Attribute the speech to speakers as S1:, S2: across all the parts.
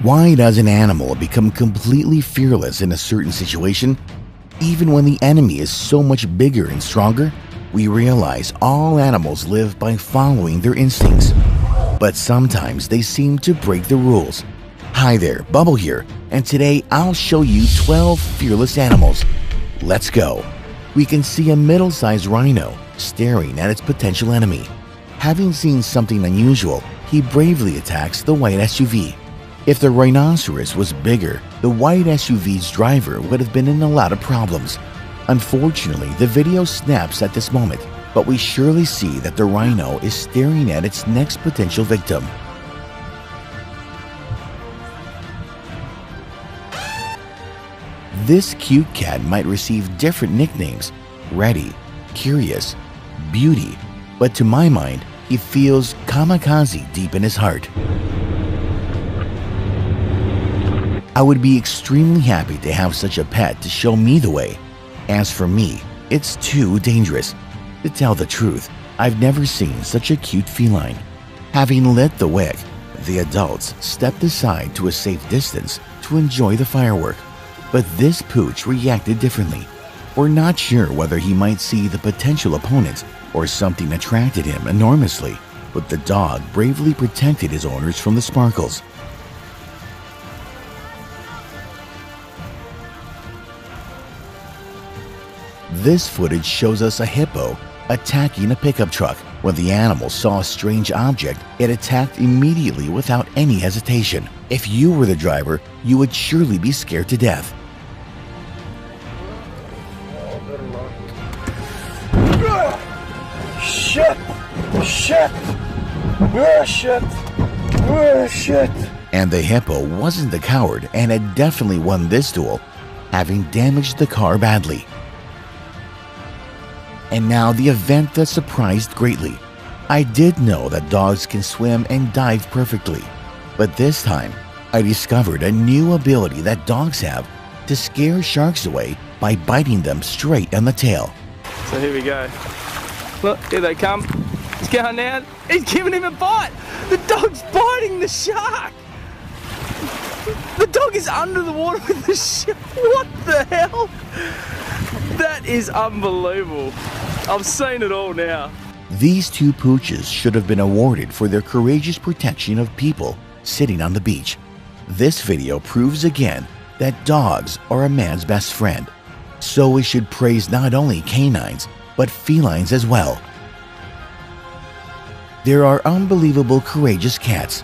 S1: Why does an animal become completely fearless in a certain situation? Even when the enemy is so much bigger and stronger, we realize all animals live by following their instincts. But sometimes they seem to break the rules. Hi there, Bubble here, and today I'll show you 12 fearless animals. Let's go. We can see a middle-sized rhino staring at its potential enemy. Having seen something unusual, he bravely attacks the white SUV. If the rhinoceros was bigger, the white SUV's driver would have been in a lot of problems. Unfortunately, the video snaps at this moment, but we surely see that the rhino is staring at its next potential victim. This cute cat might receive different nicknames: Ready, Curious, Beauty, but to my mind, he feels kamikaze deep in his heart. I would be extremely happy to have such a pet to show me the way. As for me, it's too dangerous. To tell the truth, I've never seen such a cute feline. Having lit the wick, the adults stepped aside to a safe distance to enjoy the firework. But this pooch reacted differently. We're not sure whether he might see the potential opponent or something attracted him enormously, but the dog bravely protected his owners from the sparkles. This footage shows us a hippo attacking a pickup truck. When the animal saw a strange object, it attacked immediately without any hesitation. If you were the driver, you would surely be scared to death.
S2: Shit! Shit! Shit! Shit!
S1: And the hippo wasn't the coward and had definitely won this duel, having damaged the car badly. And now the event that surprised greatly. I did know that dogs can swim and dive perfectly, but this time I discovered a new ability that dogs have to scare sharks away by biting them straight on the tail.
S3: So here we go. Look, here they come. It's going down. He's giving him a bite. The dog's biting the shark. The dog is under the water with the shark. What the hell? That is unbelievable. I've seen it all now.
S1: These two pooches should have been awarded for their courageous protection of people sitting on the beach. This video proves again that dogs are a man's best friend. So we should praise not only canines, but felines as well. There are unbelievable courageous cats.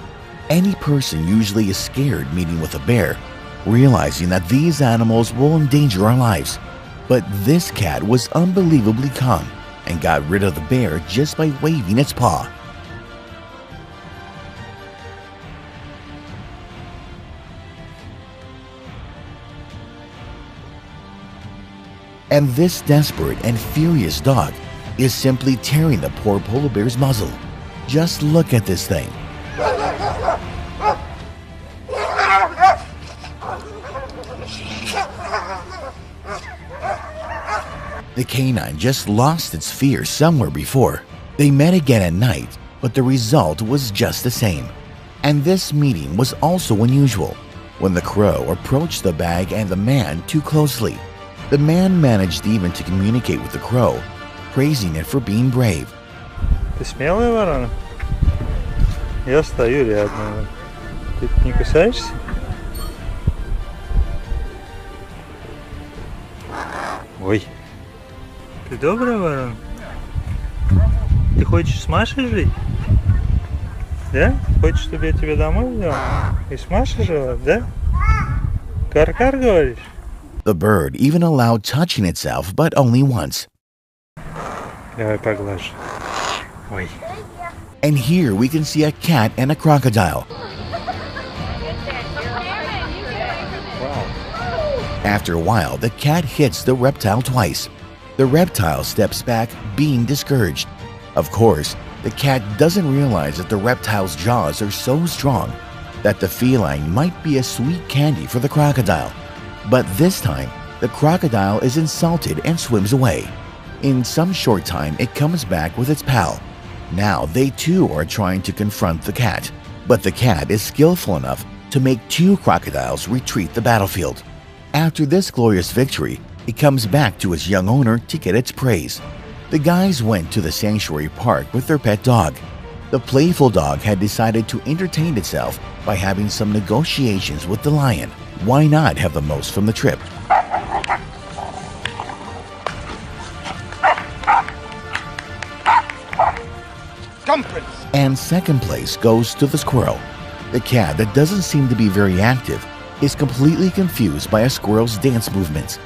S1: Any person usually is scared meeting with a bear, realizing that these animals will endanger our lives. But this cat was unbelievably calm and got rid of the bear just by waving its paw. And this desperate and furious dog is simply tearing the poor polar bear's muzzle. Just look at this thing. The canine just lost its fear somewhere before. They met again at night, but the result was just the same. And this meeting was also unusual. When the crow approached the bag and the man too closely, the man managed even to communicate with the crow, praising it for being brave.
S2: Ты смелая ворона? Я стою рядом. Ты не кусаешься? Ой. Ты добрая ворона? Ты хочешь с Машей жить? Да? Хочешь, чтобы я тебя домой взял? И с Машей жила, да? Кар-кар говоришь?
S1: The bird even allowed touching itself, but only once.
S2: Давай поглажу. Ой.
S1: And here we can see a cat and a crocodile. After a while, the cat hits the reptile twice. The reptile steps back, being discouraged. Of course, the cat doesn't realize that the reptile's jaws are so strong that the feline might be a sweet candy for the crocodile. But this time, the crocodile is insulted and swims away. In some short time, it comes back with its pal. Now they too are trying to confront the cat, but the cat is skillful enough to make 2 crocodiles retreat the battlefield. After this glorious victory, it comes back to its young owner to get its praise. The guys went to the sanctuary park with their pet dog. The playful dog had decided to entertain itself by having some negotiations with the lion. Why not have the most from the trip? And second place goes to the squirrel. The cat, that doesn't seem to be very active, is completely confused by a squirrel's dance movements.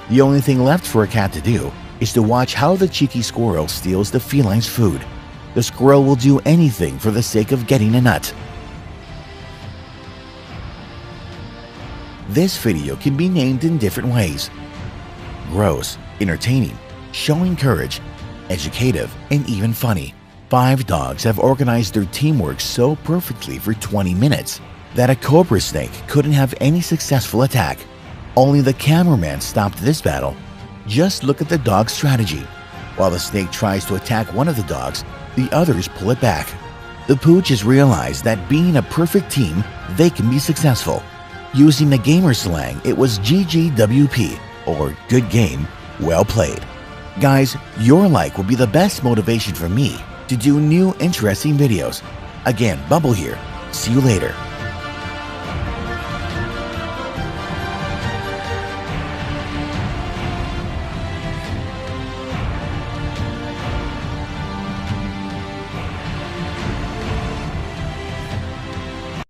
S1: The only thing left for a cat to do is to watch how the cheeky squirrel steals the feline's food. The squirrel will do anything for the sake of getting a nut. This video can be named in different ways: gross, entertaining, showing courage, educative, and even funny. 5 dogs have organized their teamwork so perfectly for 20 minutes that a cobra snake couldn't have any successful attack. Only the cameraman stopped this battle. Just look at the dog's strategy. While the snake tries to attack one of the dogs, the others pull it back. The pooches realize that being a perfect team, they can be successful. Using the gamer slang, it was GGWP, or good game, well played. Guys, your like will be the best motivation for me to do new interesting videos. Again, Bumble here. See you later.